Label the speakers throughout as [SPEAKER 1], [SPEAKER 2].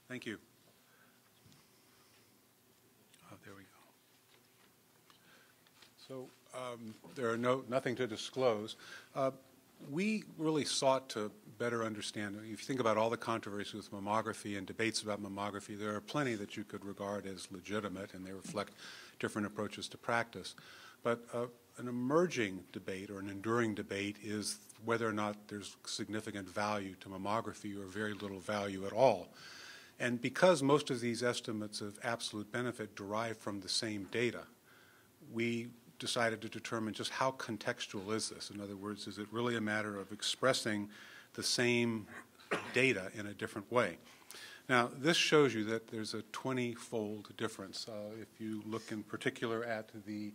[SPEAKER 1] Thank you. There we go. So there are nothing to disclose. We really sought to better understand. If you think about all the controversies with mammography and debates about mammography, there are plenty that you could regard as legitimate, and they reflect different approaches to practice. But an emerging debate or an enduring debate is whether or not there's significant value to mammography or very little value at all. And because most of these estimates of absolute benefit derive from the same data, we decided to determine just how contextual is this. In other words, is it really a matter of expressing the same data in a different way? Now, this shows you that there's a 20-fold difference. If you look in particular at the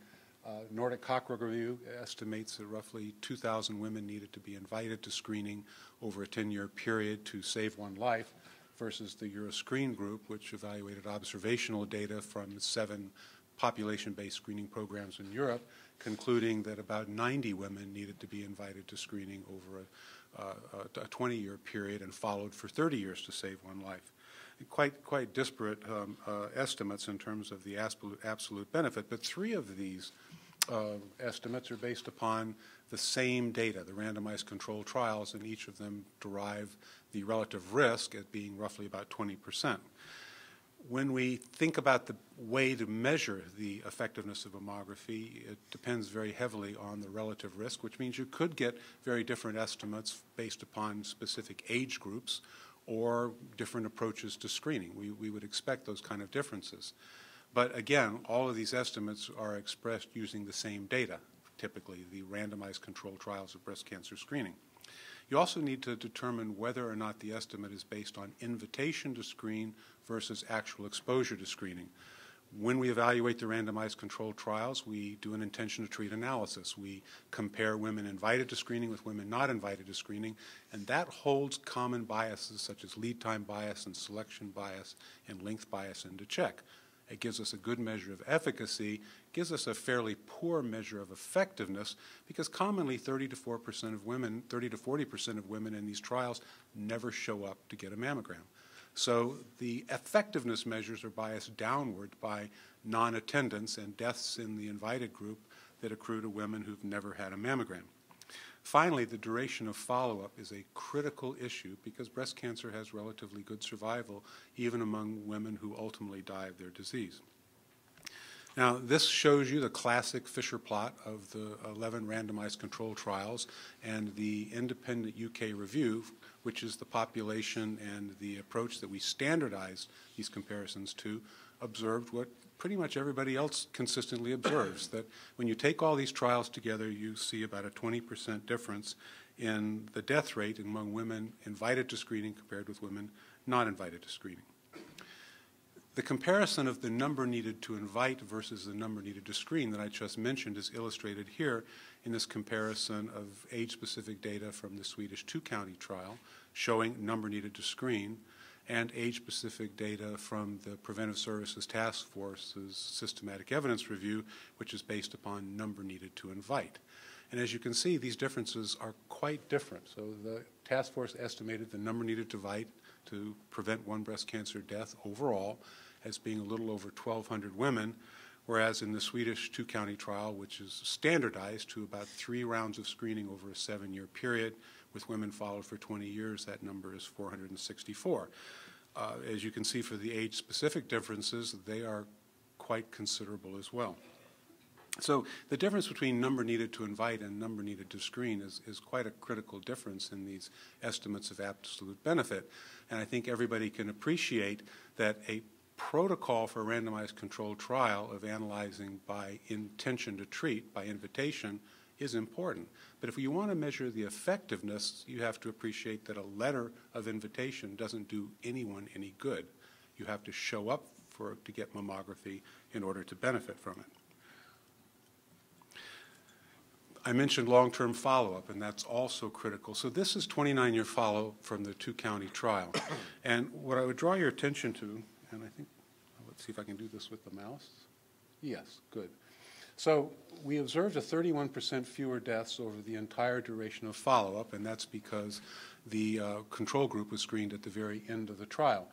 [SPEAKER 1] Nordic Cochrane review, estimates that roughly 2,000 women needed to be invited to screening over a 10-year period to save one life, versus the Euroscreen group, which evaluated observational data from 7 population-based screening programs in Europe, concluding that about 90 women needed to be invited to screening over a 20-year period and followed for 30 years to save one life. Quite disparate estimates in terms of the absolute benefit, but 3 of these estimates are based upon the same data, the randomized controlled trials, and each of them derive the relative risk at being roughly about 20%. When we think about the way to measure the effectiveness of mammography, it depends very heavily on the relative risk, which means you could get very different estimates based upon specific age groups or different approaches to screening. We would expect those kind of differences. But again, all of these estimates are expressed using the same data, typically the randomized controlled trials of breast cancer screening. You also need to determine whether or not the estimate is based on invitation to screen versus actual exposure to screening. When we evaluate the randomized controlled trials, we do an intention to treat analysis. We compare women invited to screening with women not invited to screening, and that holds common biases such as lead time bias and selection bias and length bias into check. It gives us a good measure of efficacy, gives us a fairly poor measure of effectiveness, because commonly 30 to 40% of women in these trials never show up to get a mammogram. So the effectiveness measures are biased downward by non-attendance and deaths in the invited group that accrue to women who've never had a mammogram. Finally, the duration of follow-up is a critical issue because breast cancer has relatively good survival even among women who ultimately die of their disease. Now, this shows you the classic Fisher plot of the 11 randomized controlled trials and the independent UK review, which is the population and the approach that we standardized these comparisons to, observed what pretty much everybody else consistently observes, that when you take all these trials together, you see about a 20% difference in the death rate among women invited to screening compared with women not invited to screening. The comparison of the number needed to invite versus the number needed to screen that I just mentioned is illustrated here in this comparison of age-specific data from the Swedish 2-county trial showing number needed to screen and age-specific data from the Preventive Services Task Force's systematic evidence review, which is based upon number needed to invite. And as you can see, these differences are quite different. So the task force estimated the number needed to invite to prevent one breast cancer death overall as being a little over 1,200 women, whereas in the Swedish 2-county trial, which is standardized to about 3 rounds of screening over a 7-year period, with women followed for 20 years, that number is 464. As you can see for the age-specific differences, they are quite considerable as well. So the difference between number needed to invite and number needed to screen is quite a critical difference in these estimates of absolute benefit. And I think everybody can appreciate that a protocol for a randomized controlled trial of analyzing by intention to treat, by invitation, is important. But if you want to measure the effectiveness, you have to appreciate that a letter of invitation doesn't do anyone any good. You have to show up to get mammography in order to benefit from it. I mentioned long-term follow-up, and that's also critical. So this is 29-year follow-up from the 2-county trial. And what I would draw your attention to, and I think, let's see if I can do this with the mouse. Yes, good. So we observed a 31% fewer deaths over the entire duration of follow-up, and that's because the control group was screened at the very end of the trial.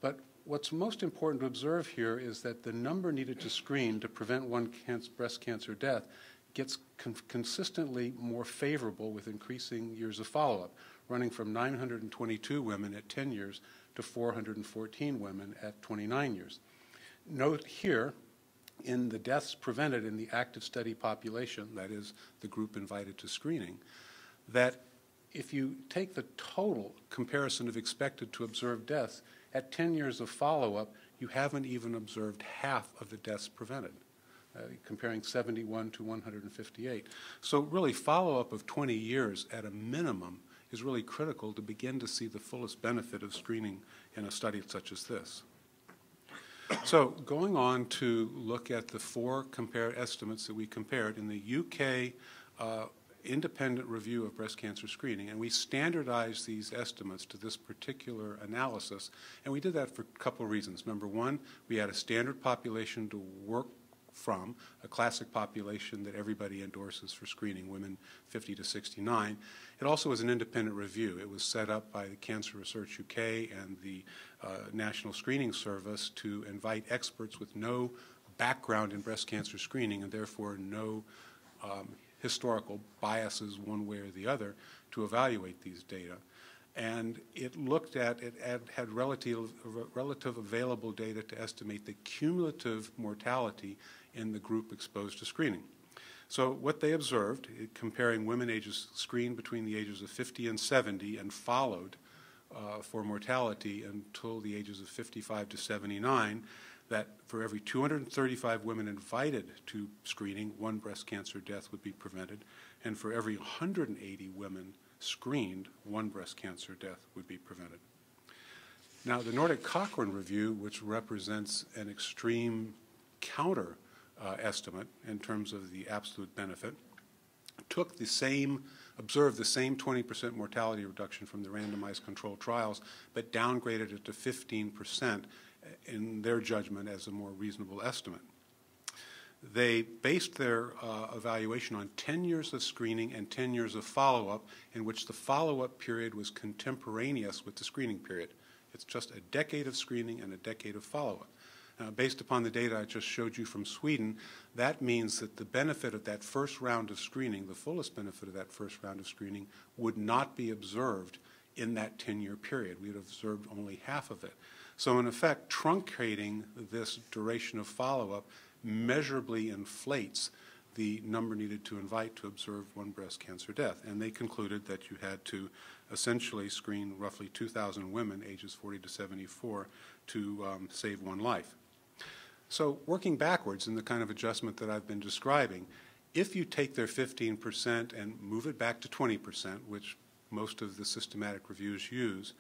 [SPEAKER 1] But what's most important to observe here is that the number needed to screen to prevent one breast cancer death gets consistently more favorable with increasing years of follow-up, running from 922 women at 10 years to 414 women at 29 years. Note here, in the deaths prevented in the active study population, that is the group invited to screening, that if you take the total comparison of expected to observed deaths, at 10 years of follow-up, you haven't even observed half of the deaths prevented, comparing 71 to 158. So really, follow-up of 20 years at a minimum is really critical to begin to see the fullest benefit of screening in a study such as this. So going on to look at the four estimates that we compared in the UK independent review of breast cancer screening, and we standardized these estimates to this particular analysis, and we did that for a couple of reasons. Number one, we had a standard population to work from, a classic population that everybody endorses for screening, women 50 to 69. It also was an independent review. It was set up by the Cancer Research UK and the National Screening Service to invite experts with no background in breast cancer screening and therefore no historical biases one way or the other to evaluate these data. And it looked at, it had relative available data to estimate the cumulative mortality in the group exposed to screening. So what they observed, comparing women ages screened between the ages of 50 and 70 and followed for mortality until the ages of 55 to 79, that for every 235 women invited to screening, one breast cancer death would be prevented, and for every 180 women screened, one breast cancer death would be prevented. Now, the Nordic Cochrane review, which represents an extreme counter estimate in terms of the absolute benefit, took the same, observed the same 20% mortality reduction from the randomized controlled trials, but downgraded it to 15% in their judgment as a more reasonable estimate. They based their evaluation on 10 years of screening and 10 years of follow-up, in which the follow-up period was contemporaneous with the screening period. It's just a decade of screening and a decade of follow-up. Based upon the data I just showed you from Sweden, that means that the benefit of that first round of screening, the fullest benefit of that first round of screening, would not be observed in that 10-year period. We would have observed only half of it. So in effect, truncating this duration of follow-up measurably inflates the number needed to invite to observe one breast cancer death. And they concluded that you had to essentially screen roughly 2,000 women ages 40 to 74 to save one life. So working backwards in the kind of adjustment that I've been describing, if you take their 15% and move it back to 20%, which most of the systematic reviews use,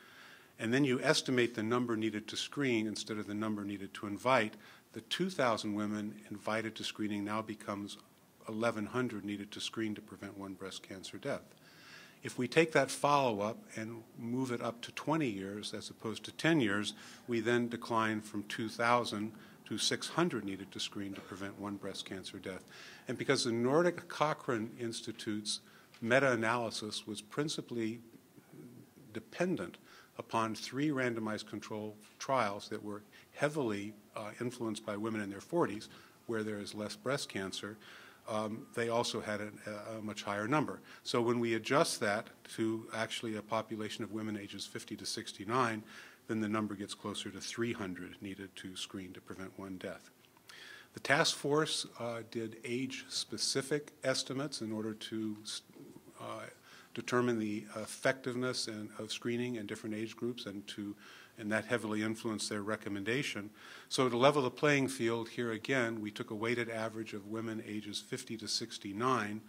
[SPEAKER 1] and then you estimate the number needed to screen instead of the number needed to invite, the 2,000 women invited to screening now becomes 1,100 needed to screen to prevent one breast cancer death. If we take that follow-up and move it up to 20 years as opposed to 10 years, we then decline from 2,000 to 600 needed to screen to prevent one breast cancer death. And because the Nordic Cochrane Institute's meta-analysis was principally dependent upon 3 randomized control trials that were heavily influenced by women in their 40s, where there is less breast cancer, they also had a much higher number. So when we adjust that to actually a population of women ages 50 to 69, then the number gets closer to 300 needed to screen to prevent one death. The task force did age-specific estimates in order to determine the effectiveness of screening in different age groups, and that heavily influenced their recommendation. So to level the playing field, here again, we took a weighted average of women ages 50 to 69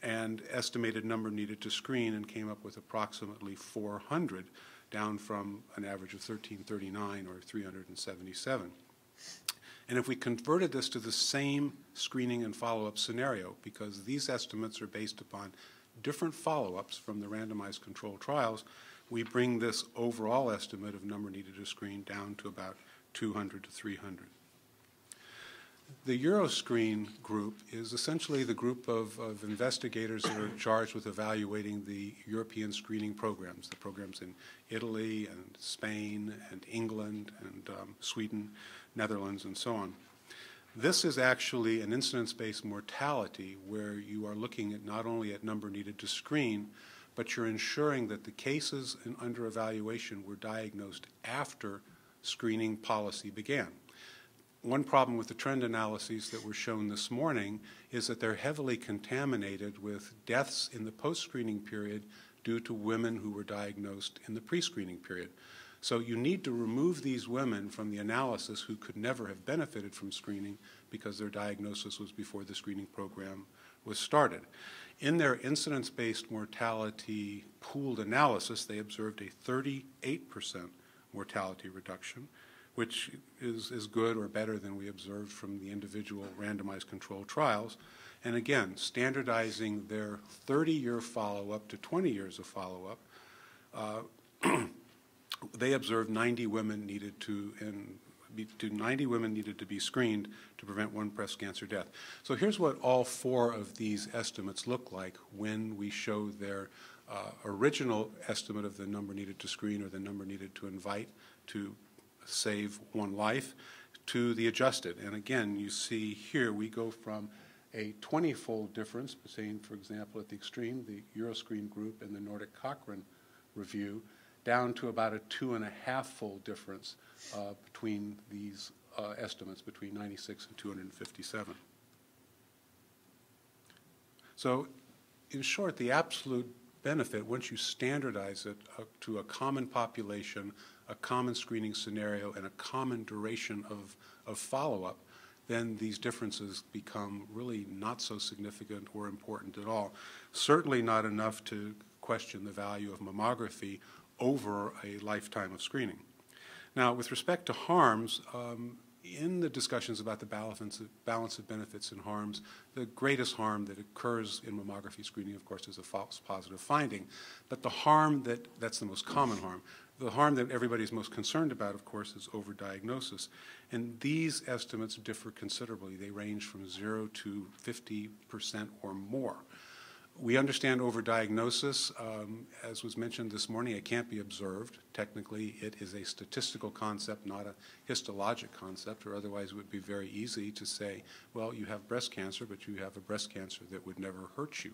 [SPEAKER 1] and estimated number needed to screen and came up with approximately 400, down from an average of 1,339 or 377. And if we converted this to the same screening and follow-up scenario, because these estimates are based upon different follow-ups from the randomized controlled trials, we bring this overall estimate of number needed to screen down to about 200 to 300. The Euroscreen group is essentially the group of investigators that are charged with evaluating the European screening programs, the programs in Italy and Spain and England and Sweden, Netherlands, and so on. This is actually an incidence-based mortality where you are looking at not only at number needed to screen, but you're ensuring that the cases under evaluation were diagnosed after screening policy began. One problem with the trend analyses that were shown this morning is that they're heavily contaminated with deaths in the post-screening period due to women who were diagnosed in the pre-screening period. So you need to remove these women from the analysis who could never have benefited from screening because their diagnosis was before the screening program was started. In their incidence-based mortality pooled analysis, they observed a 38% mortality reduction, which is good or better than we observed from the individual randomized controlled trials. And again, standardizing their 30-year follow-up to 20 years of follow-up, they observed 90 women needed to be screened to prevent one breast cancer death. So here's what all four of these estimates look like when we show their original estimate of the number needed to screen or the number needed to invite to save one life to the adjusted. And again, you see here we go from a 20-fold difference, saying, for example, at the extreme, the Euroscreen group and the Nordic Cochrane review, down to about a 2.5-fold difference between these estimates, between 96 and 257. So in short, the absolute benefit, once you standardize it to a common population, a common screening scenario, and a common duration of follow-up, then these differences become really not so significant or important at all. Certainly not enough to question the value of mammography over a lifetime of screening. Now, with respect to harms, in the discussions about the balance of benefits and harms, the greatest harm that occurs in mammography screening, of course, is a false positive finding. But the harm that's the most common harm. The harm that everybody's most concerned about, of course, is overdiagnosis. And these estimates differ considerably. They range from 0 to 50% or more. We understand overdiagnosis. As was mentioned this morning, it can't be observed. Technically, it is a statistical concept, not a histologic concept, or otherwise it would be very easy to say, well, you have breast cancer, but you have a breast cancer that would never hurt you.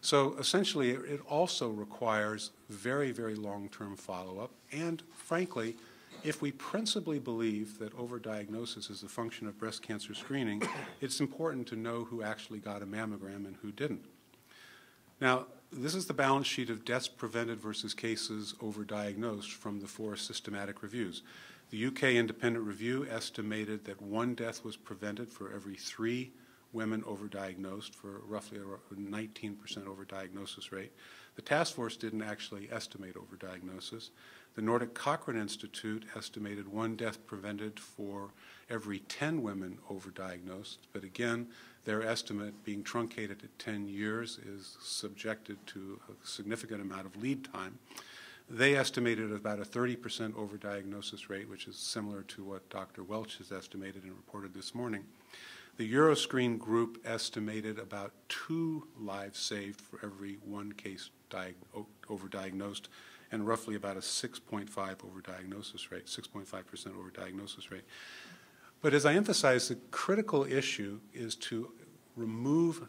[SPEAKER 1] So essentially, it also requires very, very long-term follow-up. And frankly, if we principally believe that overdiagnosis is a function of breast cancer screening, it's important to know who actually got a mammogram and who didn't. Now, this is the balance sheet of deaths prevented versus cases overdiagnosed from the 4 systematic reviews. The UK independent review estimated that 1 death was prevented for every 3 women overdiagnosed, for roughly a 19% overdiagnosis rate. The task force didn't actually estimate overdiagnosis. The Nordic Cochrane Institute estimated 1 death prevented for every 10 women overdiagnosed, but again, their estimate being truncated at 10 years is subjected to a significant amount of lead time. They estimated about a 30% overdiagnosis rate, which is similar to what Dr. Welch has estimated and reported this morning. The Euroscreen group estimated about 2 lives saved for every 1 case overdiagnosed, and roughly about a 6.5% overdiagnosis rate. But as I emphasize, the critical issue is to remove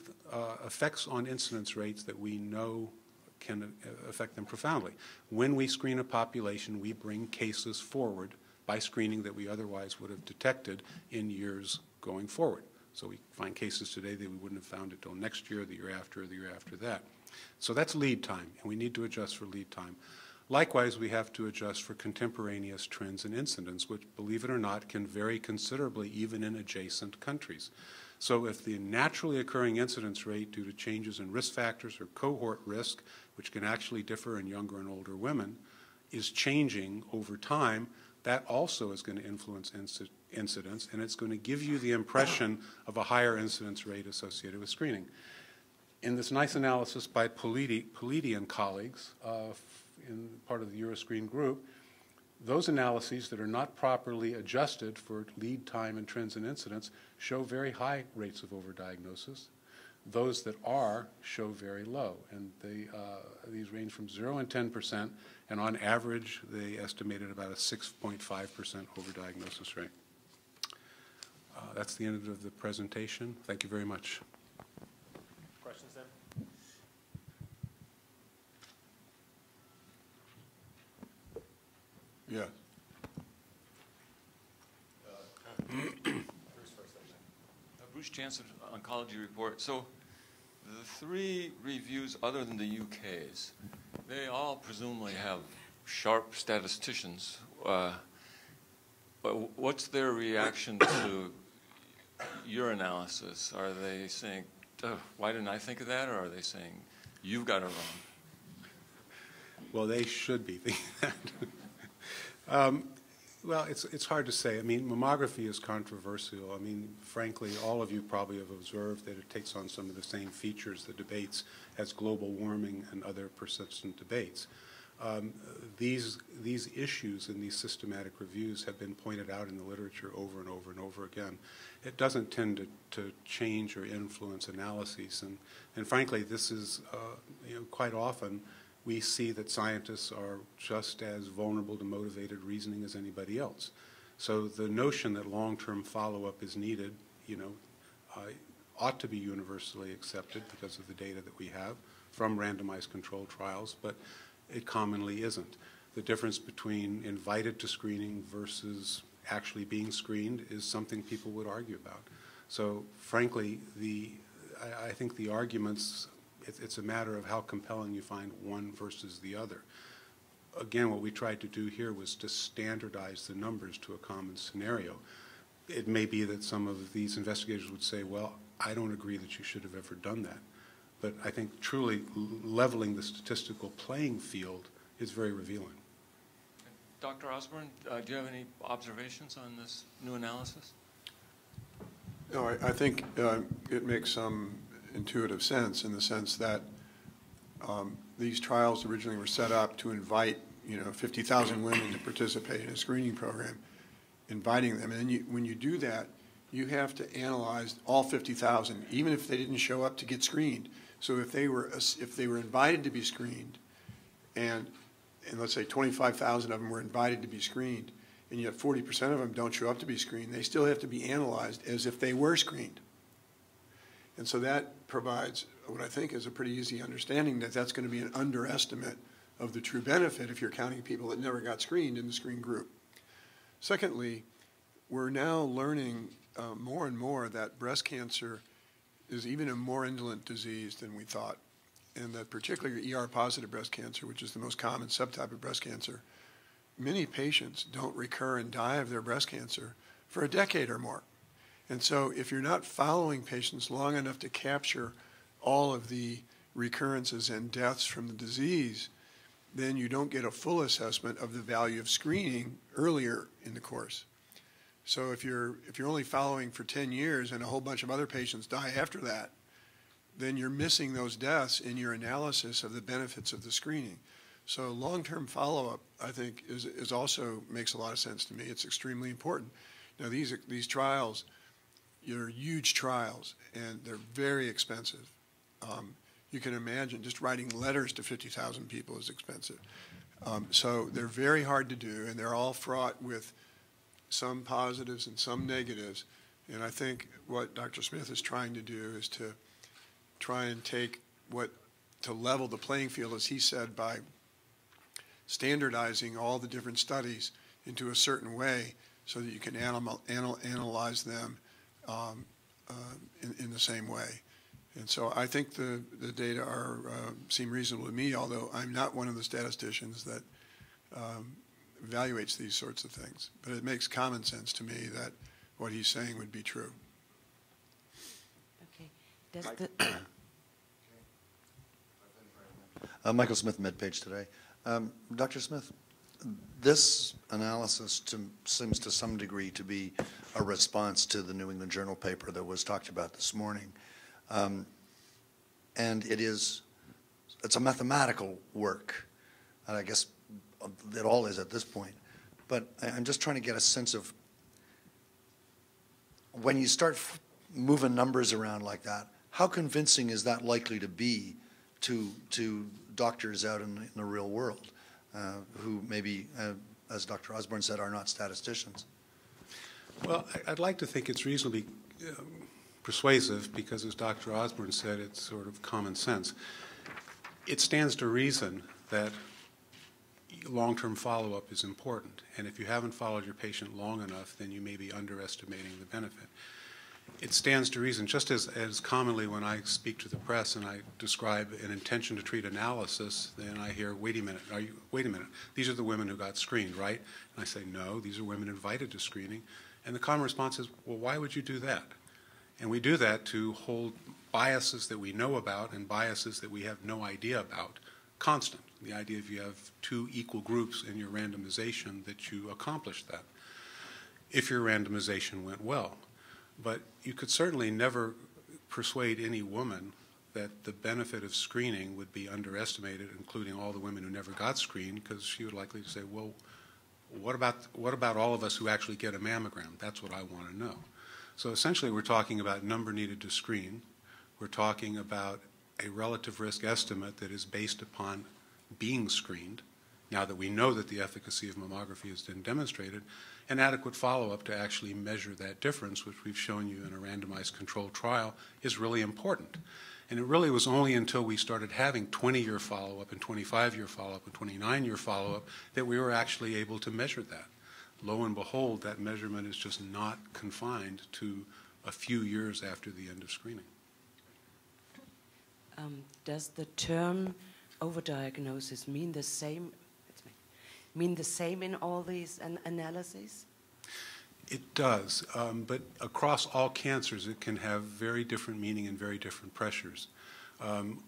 [SPEAKER 1] effects on incidence rates that we know can affect them profoundly. When we screen a population, we bring cases forward by screening that we otherwise would have detected in years going forward. So we find cases today that we wouldn't have found until next year, the year after, or the year after that. So that's lead time, and we need to adjust for lead time. Likewise, we have to adjust for contemporaneous trends and incidence, which, believe it or not, can vary considerably even in adjacent countries. So if the naturally occurring incidence rate due to changes in risk factors or cohort risk, which can actually differ in younger and older women, is changing over time, that also is going to influence incidence, and it's going to give you the impression of a higher incidence rate associated with screening. In this nice analysis by Politi and colleagues, in part of the Euroscreen group, Those analyses that are not properly adjusted for lead time and trends and incidence show very high rates of overdiagnosis. Those that are show very low, and these range from 0 and 10%, and on average, they estimated about a 6.5% overdiagnosis rate. That's the end of the presentation. Thank you very much.
[SPEAKER 2] Questions then?
[SPEAKER 3] Yeah.
[SPEAKER 4] Bruce Jansen, Oncology Report. So the 3 reviews other than the UK's, they all presumably have sharp statisticians. But what's their reaction to your analysis? Are they saying, why didn't I think of that? Or are they saying, you've got it wrong?
[SPEAKER 1] Well, they should be thinking that. Well, it's hard to say. I mean, mammography is controversial. I mean, frankly, all of you probably have observed that it takes on some of the same features, the debates, as global warming and other persistent debates. These issues in these systematic reviews have been pointed out in the literature over and over and over again. It doesn't tend to change or influence analyses. And frankly, this is, quite often, we see that scientists are just as vulnerable to motivated reasoning as anybody else. So the notion that long-term follow-up is needed, ought to be universally accepted because of the data that we have from randomized controlled trials, but it commonly isn't. The difference between invited to screening versus actually being screened is something people would argue about. So frankly, I think the arguments, it's a matter of how compelling you find one versus the other. Again, what we tried to do here was to standardize the numbers to a common scenario. It may be that some of these investigators would say, well, I don't agree that you should have ever done that. But I think truly leveling the statistical playing field is very revealing.
[SPEAKER 4] Dr. Osborne, do you have any observations on this new analysis?
[SPEAKER 3] No, I think it makes some intuitive sense in the sense that these trials originally were set up to invite 50,000 women to participate in a screening program, inviting them. And then when you do that, you have to analyze all 50,000, even if they didn't show up to get screened. So if they were invited to be screened, and let's say 25,000 of them were invited to be screened, and yet 40% of them don't show up to be screened, they still have to be analyzed as if they were screened. And so that provides what I think is a pretty easy understanding that that's going to be an underestimate of the true benefit if you're counting people that never got screened in the screen group. Secondly, we're now learning more and more that breast cancer is even a more indolent disease than we thought, and that particularly ER-positive breast cancer, which is the most common subtype of breast cancer, many patients don't recur and die of their breast cancer for a decade or more. And so if you're not following patients long enough to capture all of the recurrences and deaths from the disease, then you don't get a full assessment of the value of screening earlier in the course. So if you're only following for 10 years and a whole bunch of other patients die after that, then you're missing those deaths in your analysis of the benefits of the screening. So long-term follow-up, I think, is also makes a lot of sense to me. It's extremely important. Now these trials, are huge trials, and they're very expensive. You can imagine just writing letters to 50,000 people is expensive. So they're very hard to do, and they're all fraught with some positives and some negatives. And I think what Dr. Smith is trying to do is to try and to level the playing field, as he said, by standardizing all the different studies into a certain way so that you can analyze them in the same way. And so I think the data seem reasonable to me, although I'm not one of the statisticians that evaluates these sorts of things. But it makes common sense to me that what he's saying would be true.
[SPEAKER 5] Okay. Michael Smith, MedPage Today. Dr. Smith, this analysis seems to some degree to be a response to the New England Journal paper that was talked about this morning. And it's a mathematical work, and I guess it all is at this point. but I'm just trying to get a sense of when you start moving numbers around like that, how convincing is that likely to be to doctors out in the real world who maybe, as Dr. Osborne said, are not statisticians?
[SPEAKER 1] Well, I'd like to think it's reasonably persuasive because, as Dr. Osborne said, it's sort of common sense. It stands to reason that long-term follow-up is important, and if you haven't followed your patient long enough, then you may be underestimating the benefit. It stands to reason, just as commonly when I speak to the press and I describe an intention to treat analysis, then I hear, wait a minute, these are the women who got screened, right? And I say, no, these are women invited to screening. And the common response is, well, why would you do that? And we do that to hold biases that we know about and biases that we have no idea about constant. The idea if you have two equal groups in your randomization that you accomplish that, if your randomization went well. But you could certainly never persuade any woman that the benefit of screening would be underestimated, including all the women who never got screened, because she would likely say, well, what about all of us who actually get a mammogram? That's what I want to know. So essentially we're talking about number needed to screen. We're talking about a relative risk estimate that is based upon being screened, now that we know that the efficacy of mammography has been demonstrated, and adequate follow-up to actually measure that difference, which we've shown you in a randomized controlled trial, is really important. And it really was only until we started having 20-year follow-up and 25-year follow-up and 29-year follow-up that we were actually able to measure that. Lo and behold, that measurement is just not confined to a few years after the end of screening.
[SPEAKER 6] Does the term overdiagnosis mean the same? Mean the same in all these analyses?
[SPEAKER 1] It does, but across all cancers, it can have very different meaning and very different pressures.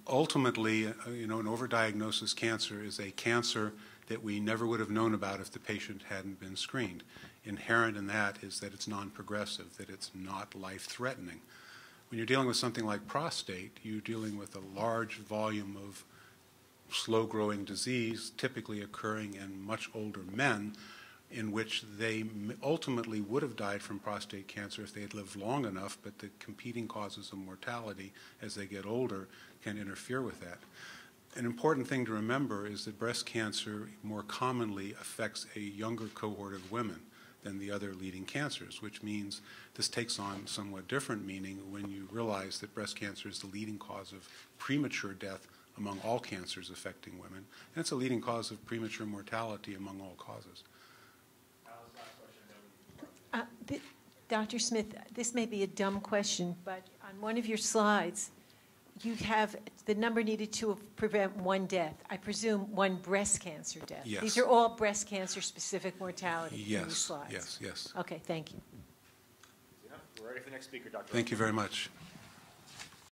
[SPEAKER 1] Ultimately, an overdiagnosis cancer is a cancer that we never would have known about if the patient hadn't been screened. Inherent in that is that it's non-progressive, that it's not life-threatening. When you're dealing with something like prostate, you're dealing with a large volume of slow-growing disease, typically occurring in much older men, in which they ultimately would have died from prostate cancer if they had lived long enough, but the competing causes of mortality as they get older can interfere with that. An important thing to remember is that breast cancer more commonly affects a younger cohort of women than the other leading cancers, which means this takes on somewhat different meaning when you realize that breast cancer is the leading cause of premature death among all cancers affecting women, and it's a leading cause of premature mortality among all causes.
[SPEAKER 7] Dr. Smith, this may be a dumb question, but on one of your slides, you have the number needed to prevent one death. I presume one breast cancer death.
[SPEAKER 1] Yes.
[SPEAKER 7] These are all breast cancer specific mortality in these
[SPEAKER 1] Yes,
[SPEAKER 7] slides.
[SPEAKER 1] yes, yes.
[SPEAKER 7] Okay, thank you.
[SPEAKER 2] We're ready for the next speaker, Dr.
[SPEAKER 1] Thank you very much.